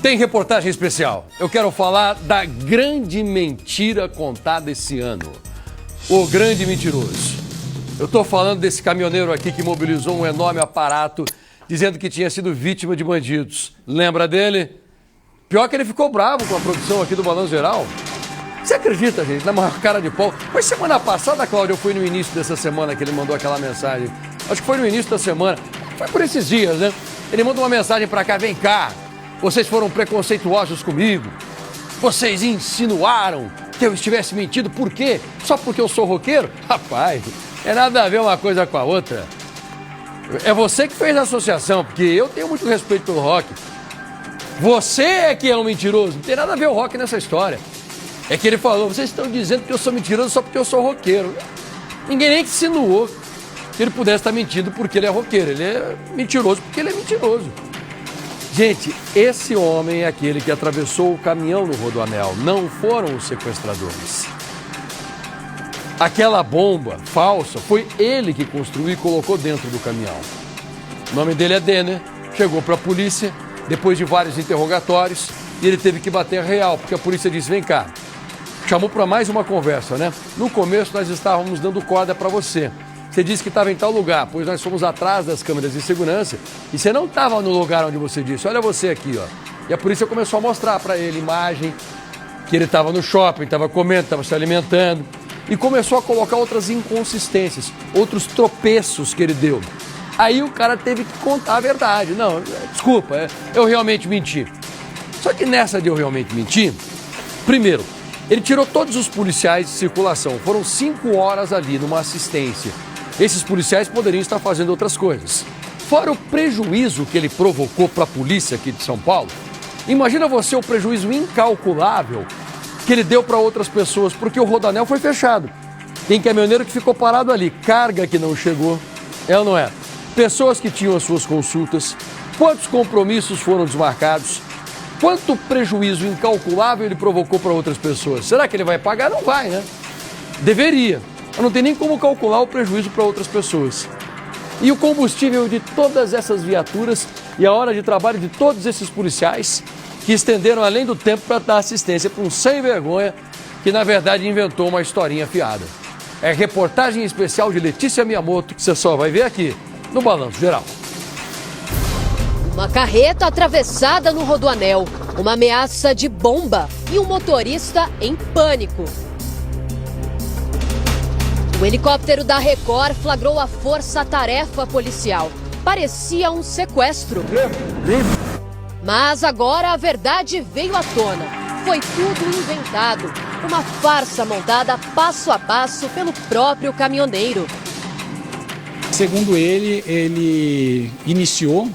Tem reportagem especial. Eu quero falar da grande mentira contada esse ano. O grande mentiroso. Eu estou falando desse caminhoneiro aqui que mobilizou um enorme aparato dizendo que tinha sido vítima de bandidos. Lembra dele? Pior que ele ficou bravo com a produção aqui do Balanço Geral. Você acredita, gente, na maior cara de pau? Foi semana passada, Cláudio, ou foi no início dessa semana que ele mandou aquela mensagem? Acho que foi no início da semana. Foi por esses dias, né? Ele mandou uma mensagem pra cá, vem cá. Vocês foram preconceituosos comigo. Vocês insinuaram que eu estivesse mentindo. Por quê? Só porque eu sou roqueiro? Rapaz, é nada a ver uma coisa com a outra. É você que fez a associação, porque eu tenho muito respeito pelo rock. Você é que é um mentiroso. Não tem nada a ver o rock nessa história. É que ele falou, vocês estão dizendo que eu sou mentiroso só porque eu sou roqueiro. Ninguém nem insinuou que ele pudesse estar mentindo porque ele é roqueiro. Ele é mentiroso porque ele é mentiroso. Gente, esse homem é aquele que atravessou o caminhão no Rodoanel. Não foram os sequestradores. Aquela bomba falsa foi ele que construiu e colocou dentro do caminhão. O nome dele é Denner. Chegou para a polícia depois de vários interrogatórios e ele teve que bater real, porque a polícia disse, vem cá. Chamou para mais uma conversa, né? No começo nós estávamos dando corda para você. Você disse que estava em tal lugar, pois nós fomos atrás das câmeras de segurança e você não estava no lugar onde você disse. Olha você aqui, ó. E a polícia começou a mostrar para ele imagem que ele estava no shopping, estava comendo, estava se alimentando e começou a colocar outras inconsistências, outros tropeços que ele deu. Aí o cara teve que contar a verdade. Não, desculpa, eu realmente menti. Só que nessa de eu realmente mentir, primeiro, ele tirou todos os policiais de circulação. Foram 5 horas ali numa assistência. Esses policiais poderiam estar fazendo outras coisas. Fora o prejuízo que ele provocou para a polícia aqui de São Paulo, imagina você o prejuízo incalculável que ele deu para outras pessoas, porque o Rodoanel foi fechado. Tem caminhoneiro que ficou parado ali, carga que não chegou, é ou não é? Pessoas que tinham as suas consultas, quantos compromissos foram desmarcados, quanto prejuízo incalculável ele provocou para outras pessoas. Será que ele vai pagar? Não vai, né? Deveria. Mas não tem nem como calcular o prejuízo para outras pessoas. E o combustível de todas essas viaturas e a hora de trabalho de todos esses policiais que estenderam além do tempo para dar assistência para um sem vergonha que, na verdade, inventou uma historinha fiada. É reportagem especial de Letícia Miyamoto que você só vai ver aqui no Balanço Geral. Uma carreta atravessada no Rodoanel, uma ameaça de bomba e um motorista em pânico. O helicóptero da Record flagrou a força-tarefa policial. Parecia um sequestro. Mas agora a verdade veio à tona. Foi tudo inventado. Uma farsa montada passo a passo pelo próprio caminhoneiro. Segundo ele iniciou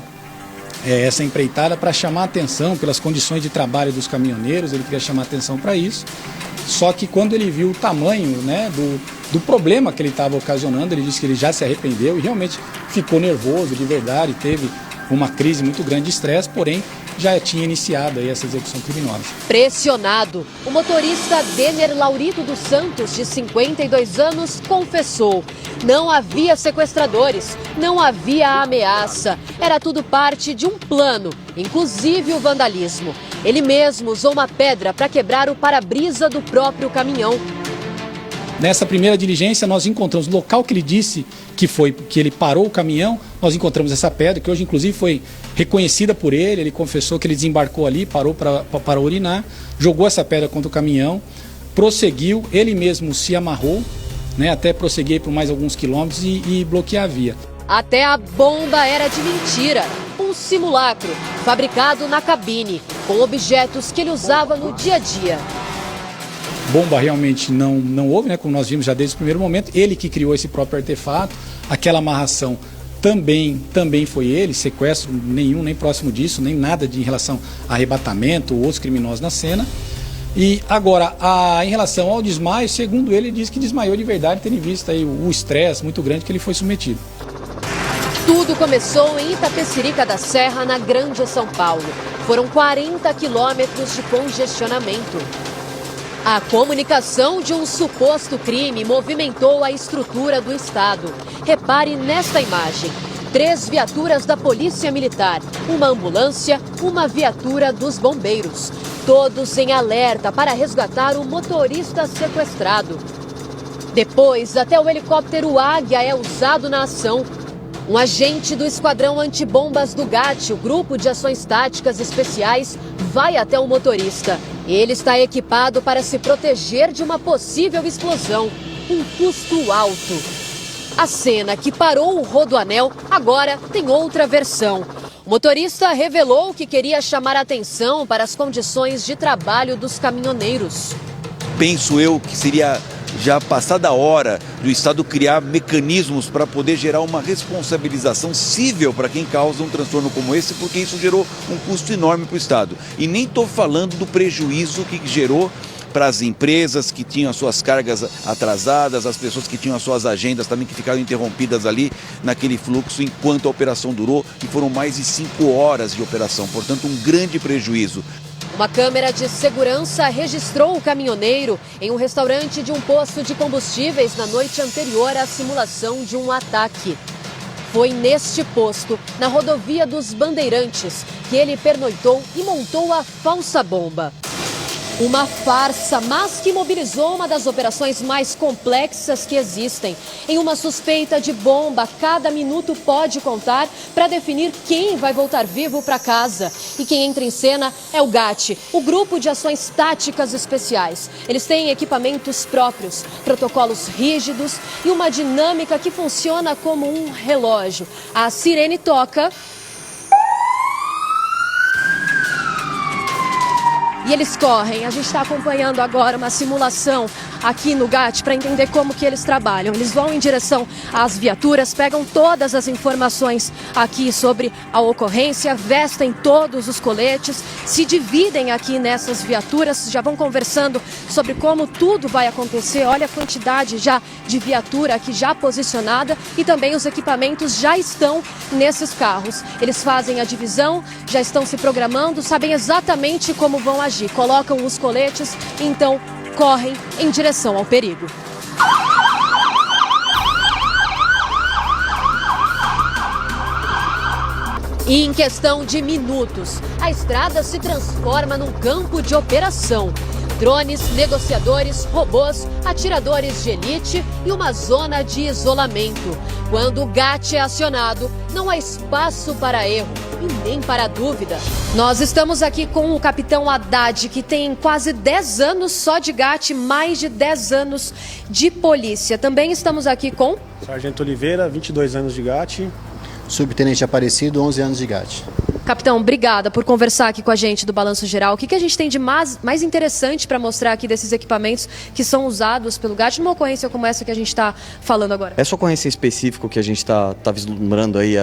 essa empreitada para chamar a atenção pelas condições de trabalho dos caminhoneiros, ele queria chamar a atenção para isso. Só que quando ele viu o tamanho, né, do problema que ele estava ocasionando, ele disse que ele já se arrependeu e realmente ficou nervoso de verdade, teve uma crise muito grande de estresse, porém já tinha iniciado aí essa execução criminosa. Pressionado, o motorista Denner Laurito dos Santos, de 52 anos, confessou. Não havia sequestradores, não havia ameaça. Era tudo parte de um plano, inclusive o vandalismo. Ele mesmo usou uma pedra para quebrar o para-brisa do próprio caminhão. Nessa primeira diligência, nós encontramos o local que ele disse que ele parou o caminhão, nós encontramos essa pedra, que hoje inclusive foi reconhecida por ele, ele confessou que ele desembarcou ali, parou para urinar, jogou essa pedra contra o caminhão, prosseguiu, ele mesmo se amarrou, né, até prosseguir por mais alguns quilômetros e bloquear a via. Até a bomba era de mentira, um simulacro, fabricado na cabine, com objetos que ele usava no dia a dia. Bomba realmente não houve, né, como nós vimos já desde o primeiro momento, ele que criou esse próprio artefato, aquela amarração também foi ele, sequestro nenhum, nem próximo disso, nem nada de em relação a arrebatamento ou outros criminosos na cena. E agora, em relação ao desmaio, segundo ele disse que desmaiou de verdade, tendo visto aí o estresse muito grande que ele foi submetido. Tudo começou em Itapecerica da Serra, na Grande São Paulo. Foram 40 quilômetros de congestionamento. A comunicação de um suposto crime movimentou a estrutura do Estado. Repare nesta imagem. 3 viaturas da Polícia Militar, uma ambulância, uma viatura dos bombeiros. Todos em alerta para resgatar o motorista sequestrado. Depois, até o helicóptero Águia é usado na ação. Um agente do Esquadrão Antibombas do GAT, o Grupo de Ações Táticas Especiais, vai até o motorista. Ele está equipado para se proteger de uma possível explosão. Um custo alto. A cena que parou o Rodoanel agora tem outra versão. O motorista revelou que queria chamar a atenção para as condições de trabalho dos caminhoneiros. Penso eu que seria já passada a hora do Estado criar mecanismos para poder gerar uma responsabilização cível para quem causa um transtorno como esse, porque isso gerou um custo enorme para o Estado. E nem estou falando do prejuízo que gerou para as empresas que tinham as suas cargas atrasadas, as pessoas que tinham as suas agendas também que ficaram interrompidas ali naquele fluxo enquanto a operação durou, e foram mais de 5 horas de operação, portanto um grande prejuízo. Uma câmera de segurança registrou o caminhoneiro em um restaurante de um posto de combustíveis na noite anterior à simulação de um ataque. Foi neste posto, na rodovia dos Bandeirantes, que ele pernoitou e montou a falsa bomba. Uma farsa, mas que mobilizou uma das operações mais complexas que existem. Em uma suspeita de bomba, cada minuto pode contar para definir quem vai voltar vivo para casa. E quem entra em cena é o GAT, o Grupo de Ações Táticas Especiais. Eles têm equipamentos próprios, protocolos rígidos e uma dinâmica que funciona como um relógio. A sirene toca e eles correm. A gente está acompanhando agora uma simulação aqui no GAT para entender como que eles trabalham. Eles vão em direção às viaturas, pegam todas as informações aqui sobre a ocorrência, vestem todos os coletes, se dividem aqui nessas viaturas, já vão conversando sobre como tudo vai acontecer. Olha a quantidade já de viatura aqui já posicionada e também os equipamentos já estão nesses carros. Eles fazem a divisão, já estão se programando, sabem exatamente como vão agir. Colocam os coletes e então correm em direção ao perigo. E em questão de minutos, a estrada se transforma num campo de operação. Drones, negociadores, robôs, atiradores de elite e uma zona de isolamento. Quando o GAT é acionado, não há espaço para erro e nem para dúvida. Nós estamos aqui com o capitão Haddad, que tem quase 10 anos só de GAT, mais de 10 anos de polícia. Também estamos aqui com Sargento Oliveira, 22 anos de GAT. Subtenente Aparecido, 11 anos de GAT. Capitão, obrigada por conversar aqui com a gente do Balanço Geral. O que a gente tem de mais interessante para mostrar aqui desses equipamentos que são usados pelo GAT numa ocorrência como essa que a gente está falando agora? Essa ocorrência em específico que a gente está vislumbrando aí,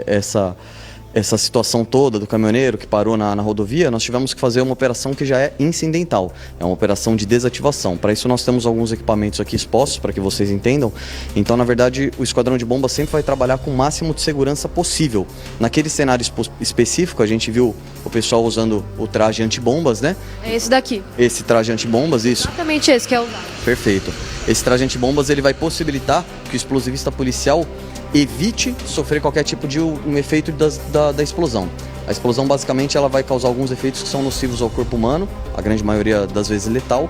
essa situação toda do caminhoneiro que parou na rodovia, nós tivemos que fazer uma operação que já é incidental, é uma operação de desativação. Para isso nós temos alguns equipamentos aqui expostos para que vocês entendam. Então, na verdade, o Esquadrão de Bombas sempre vai trabalhar com o máximo de segurança possível. Naquele cenário específico, a gente viu o pessoal usando o traje antibombas, né? É esse daqui. Esse traje antibombas, isso. Exatamente esse que é usado. Perfeito. Esse traje antibombas, ele vai possibilitar que o explosivista policial evite sofrer qualquer tipo de um efeito da explosão. A explosão, basicamente, ela vai causar alguns efeitos que são nocivos ao corpo humano, a grande maioria das vezes letal.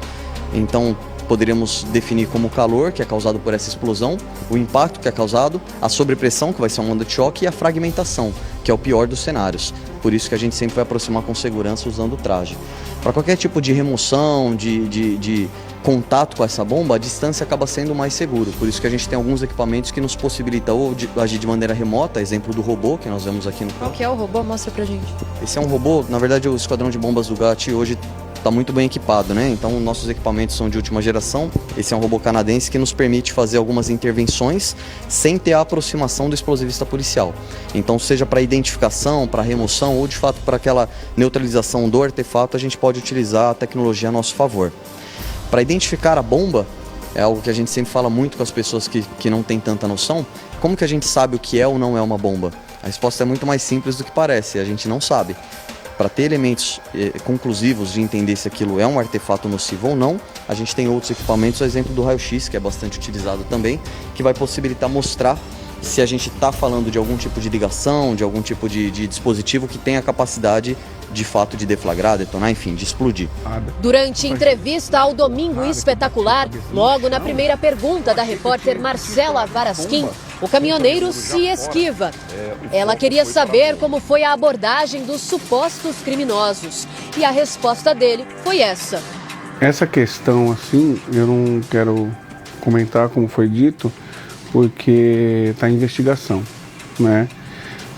Então, poderíamos definir como o calor, que é causado por essa explosão, o impacto que é causado, a sobrepressão, que vai ser uma onda de choque, e a fragmentação, que é o pior dos cenários. Por isso que a gente sempre vai aproximar com segurança usando o traje. Para qualquer tipo de remoção, de contato com essa bomba, a distância acaba sendo mais seguro. Por isso que a gente tem alguns equipamentos que nos possibilitam ou agir de maneira remota, exemplo do robô que nós vemos aqui no campo. Qual que é o robô? Mostra pra gente. Esse é um robô, na verdade o Esquadrão de Bombas do GAT hoje está muito bem equipado, né? Então nossos equipamentos são de última geração. Esse é um robô canadense que nos permite fazer algumas intervenções sem ter a aproximação do explosivista policial. Então, seja para identificação, para remoção ou de fato para aquela neutralização do artefato, a gente pode utilizar a tecnologia a nosso favor. Para identificar a bomba, é algo que a gente sempre fala muito com as pessoas que não têm tanta noção. Como que a gente sabe o que é ou não é uma bomba? A resposta é muito mais simples do que parece, a gente não sabe. Para ter elementos conclusivos de entender se aquilo é um artefato nocivo ou não, a gente tem outros equipamentos, o exemplo do raio-x, que é bastante utilizado também, que vai possibilitar mostrar se a gente está falando de algum tipo de ligação, de algum tipo de dispositivo que tenha a capacidade de fato de deflagrar, detonar, enfim, de explodir. Durante entrevista ao Domingo Espetacular, logo na primeira pergunta da repórter Marcela Varasquim, o caminhoneiro se esquiva. Ela queria saber como foi a abordagem dos supostos criminosos. E a resposta dele foi essa. Essa questão, assim, eu não quero comentar como foi dito, porque está em investigação, né?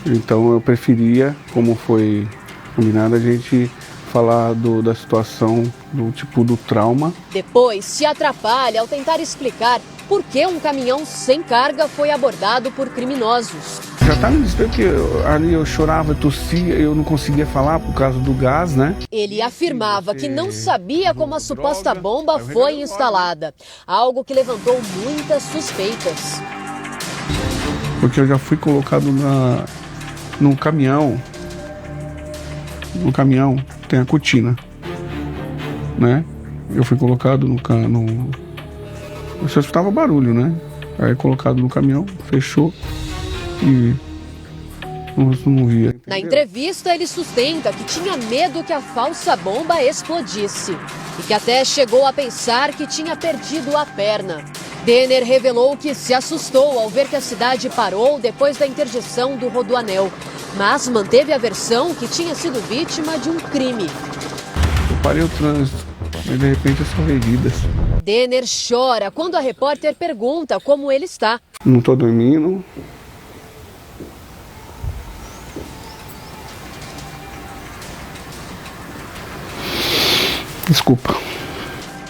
Então eu preferia, como foi combinado, a gente falar da situação, do tipo do trauma. Depois se atrapalha ao tentar explicar por que um caminhão sem carga foi abordado por criminosos. Já estava me desespero porque ali eu chorava, tossia, eu não conseguia falar por causa do gás, né? Ele afirmava que não sabia como a suposta bomba foi instalada, algo que levantou muitas suspeitas. Porque eu já fui colocado num caminhão. No caminhão tem a cortina, né? Eu fui colocado no eu só escutava barulho, né? Aí colocado no caminhão, fechou e não via. Entendeu? Na entrevista, ele sustenta que tinha medo que a falsa bomba explodisse e que até chegou a pensar que tinha perdido a perna. Denner revelou que se assustou ao ver que a cidade parou depois da interdição do Rodoanel, mas manteve a versão que tinha sido vítima de um crime. Eu parei o trânsito, mas de repente eu salvei vidas. Denner chora quando a repórter pergunta como ele está. Não estou dormindo. Desculpa.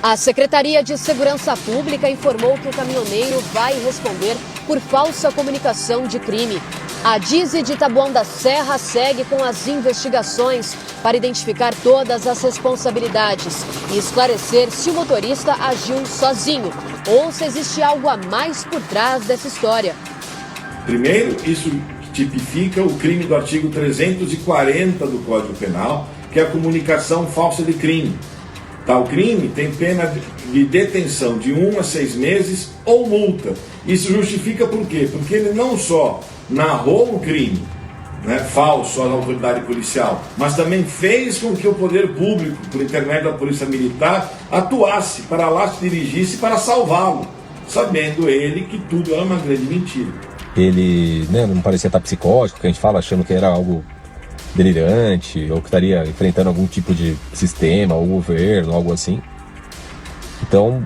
A Secretaria de Segurança Pública informou que o caminhoneiro vai responder por falsa comunicação de crime. A DISE de Taboão da Serra segue com as investigações para identificar todas as responsabilidades e esclarecer se o motorista agiu sozinho ou se existe algo a mais por trás dessa história. Primeiro, isso tipifica o crime do artigo 340 do Código Penal, que é a comunicação falsa de crime. Tal crime tem pena de detenção de 1 a 6 meses ou multa. Isso justifica por quê? Porque ele não só narrou o crime, né, falso à autoridade policial, mas também fez com que o poder público, por intermédio da Polícia Militar, atuasse para lá se dirigisse para salvá-lo, sabendo ele que tudo era uma grande mentira. Ele, né, não parecia estar psicótico, que a gente fala, achando que era algo delirante, ou que estaria enfrentando algum tipo de sistema, ou governo, algo assim. Então,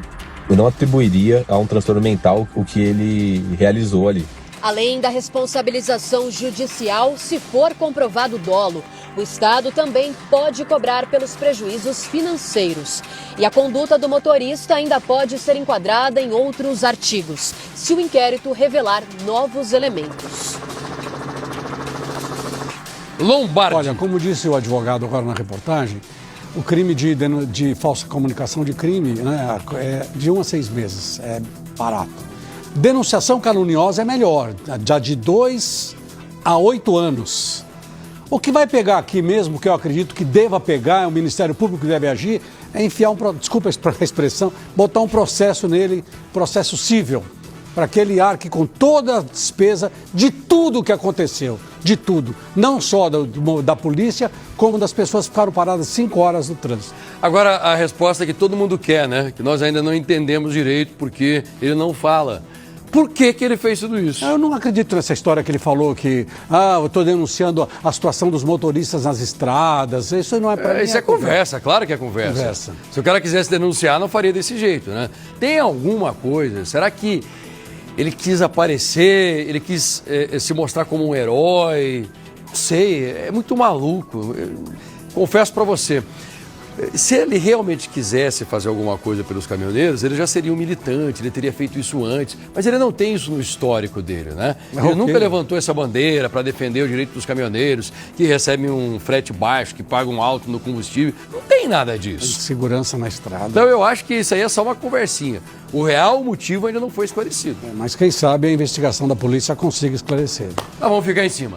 eu não atribuiria a um transtorno mental o que ele realizou ali. Além da responsabilização judicial, se for comprovado dolo, o Estado também pode cobrar pelos prejuízos financeiros. E a conduta do motorista ainda pode ser enquadrada em outros artigos, se o inquérito revelar novos elementos. Lombardi. Olha, como disse o advogado agora na reportagem, o crime de falsa comunicação de crime, né, é de 1 a 6 meses, é barato. Denunciação caluniosa é melhor, já de 2 a 8 anos. O que vai pegar aqui mesmo, que eu acredito que deva pegar, o Ministério Público deve agir, é enfiar desculpa a expressão, botar um processo nele, processo cível, para que ele arque com toda a despesa de tudo o que aconteceu, de tudo. Não só da polícia, como das pessoas que ficaram paradas 5 horas no trânsito. Agora, a resposta que todo mundo quer, né? Que nós ainda não entendemos direito, porque ele não fala. Por que ele fez tudo isso? Eu não acredito nessa história que ele falou que eu estou denunciando a situação dos motoristas nas estradas. Isso não é para mim. Isso é conversa, claro que é conversa. Se o cara quisesse denunciar, não faria desse jeito, né? Tem alguma coisa? Será que ele quis aparecer, ele quis se mostrar como um herói? Não sei, é muito maluco. Confesso para você. Se ele realmente quisesse fazer alguma coisa pelos caminhoneiros, ele já seria um militante, ele teria feito isso antes. Mas ele não tem isso no histórico dele, né? Ele nunca levantou essa bandeira para defender o direito dos caminhoneiros, que recebem um frete baixo, que pagam alto no combustível. Não tem nada disso. Segurança na estrada. Então eu acho que isso aí é só uma conversinha. O real motivo ainda não foi esclarecido. Mas quem sabe a investigação da polícia consiga esclarecer. Vamos ficar em cima.